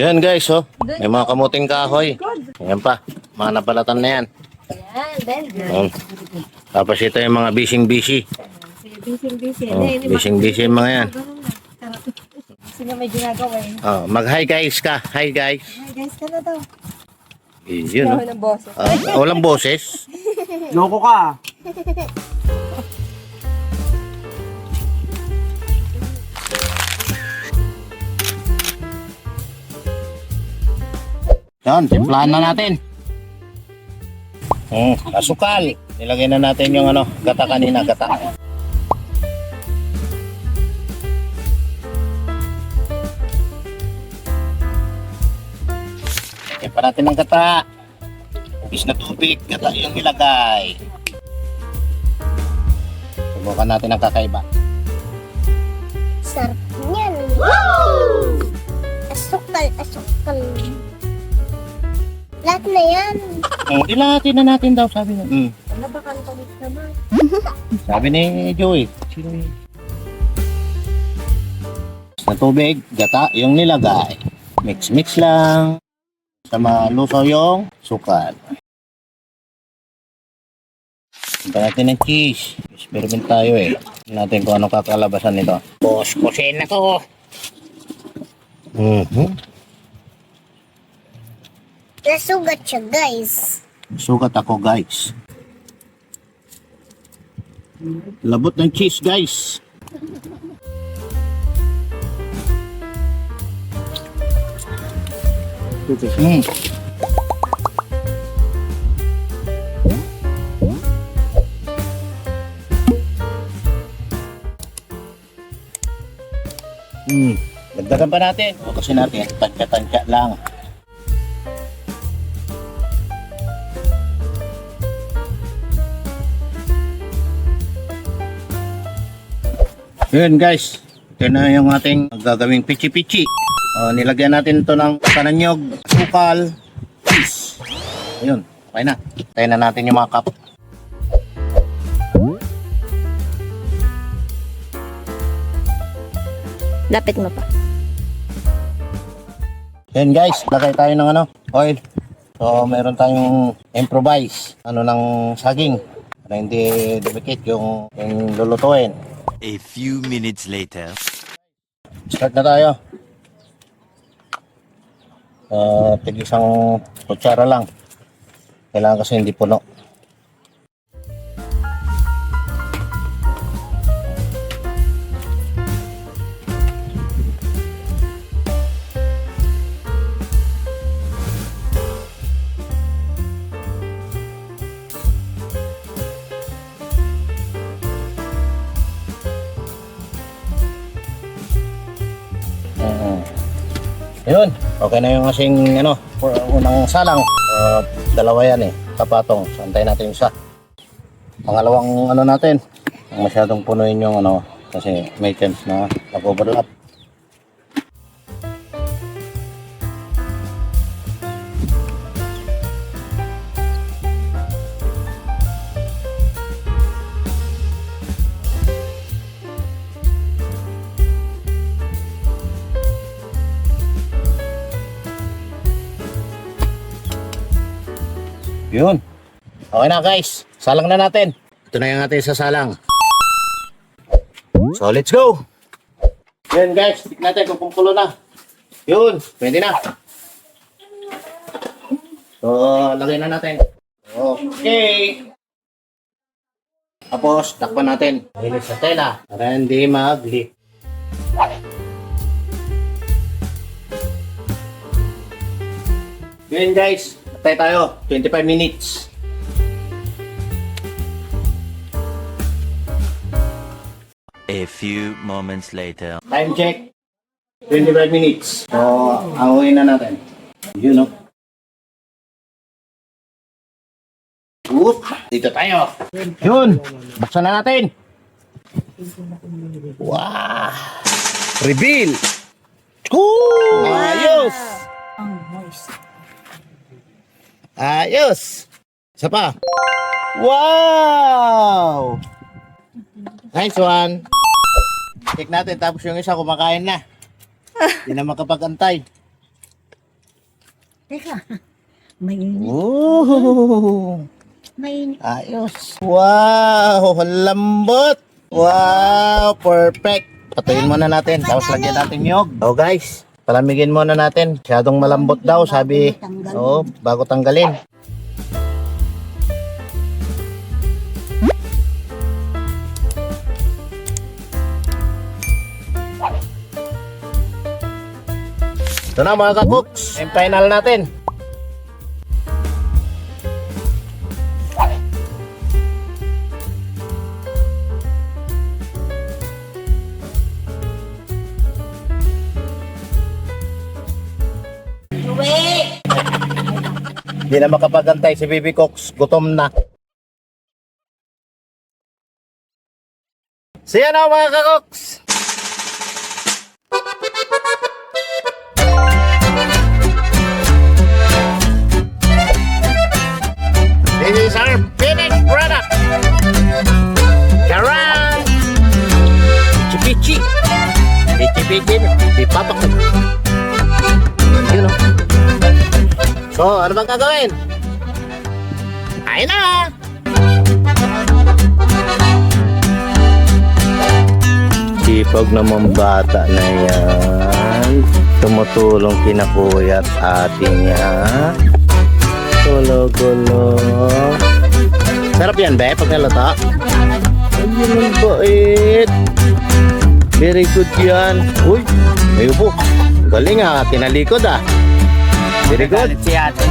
Yan guys, oh. May mga kamuting kahoy. Ayan pa, mga napalatan na yan. Ayan. Tapos ito yung mga bising-bisi. Bising-bisi yung mga yan. Sino may ginagawa eh? Oh, mag-hi guys ka. Hi guys. Hi guys ka na daw. Yun, oh. Walang boses. Walang boses. Loko ka. Yan, timplahan na natin. Asukal. Nilagay na natin yung gata kanina, gata. Lagyan pa natin ng gata. Ubis na tubig, gata yung ilagay. Subukan natin ang kakaiba. Sarap niyan. Wow! Asukal, asukal. Lahat na yan. Ilahatin na natin daw, sabi niya. Ano ba kantonis naman? Sabi ni Joey. Sino yun? Sa tubig, gata yung nilagay. Mix-mix lang. Sa malusaw yung sukal. Punta natin ng cheese. Experiment tayo eh. Tignan natin kung anong kakalabasan nito. Kusin na to. Nasugat siya, guys. Sukat ako guys. Labot ng cheese guys. Dagdagan pa natin. Kasi natin, tansya-tansya lang. Yun guys, ito na yung ating gagawing pichi-pichi. Nilagyan natin ito ng pananyog, sukal, cheese. Ayun, okay na. Tayo na natin yung mga cup. Lapit mo pa. Yun guys, lagay tayo ng oil. So meron tayong improvise, ng saging. Para hindi dumikit yung lulutuin. A few minutes later. Start na tayo. Tig isang kutsara lang. Kailangan kasi hindi puno. Ayun, okay na yung asing unang salang. Dalawa yan eh, kapatong. So, antayin natin yung isa. Pangalawang natin, masyadong punuin yung kasi may chance na mag-overlap. Yun. Okay na guys. Salang na natin. Ito na yung ating sasalang. So let's go. Yun guys. Tignan natin kung pumukulo na. Yun. Pwede na. So lagay na natin. Okay. Tapos takpan natin. Linis sa tela. Para hindi mag-leak. Yun guys. Patay tayo, 25 minutes. A few moments later. Time check, 25 minutes. So, ahuin na natin. Yun, no? Dito tayo. Yun, buksan na natin. Wow! Reveal! Cool! Ayos! Ayos! Isa pa. Wow! Nice one. Check natin tapos yung isa kumakain na. Hindi na makapag-antay. Teka. Mainit. Oh, Mainit. ayos. Wow, ang lambot. Wow, perfect. Patuyin muna natin, tapos lagyan natin nyog. Oh guys, palamigin muna natin. Masyadong malambot daw, sabi. Oh, bago tanggalin. Ito na mga kakuks, yung final natin. Hindi na makapagantay si Bibi Cox, gutom na. See you now mga kakoks! This is our finished product. Charan! Pichi-pichi. Pichi-pichi. Pipapak. Yun o. So, ano bang gagawin? Kain na! Sipag naman bata na yan. Tumutulong kina kuya at ate niya. Gulo-gulo. Sarap yan, be, pag nalata. Ayun ang bait. Very good yan. Uy, may ubo. Galing ah, tinalikod ah. Very good. Si ate.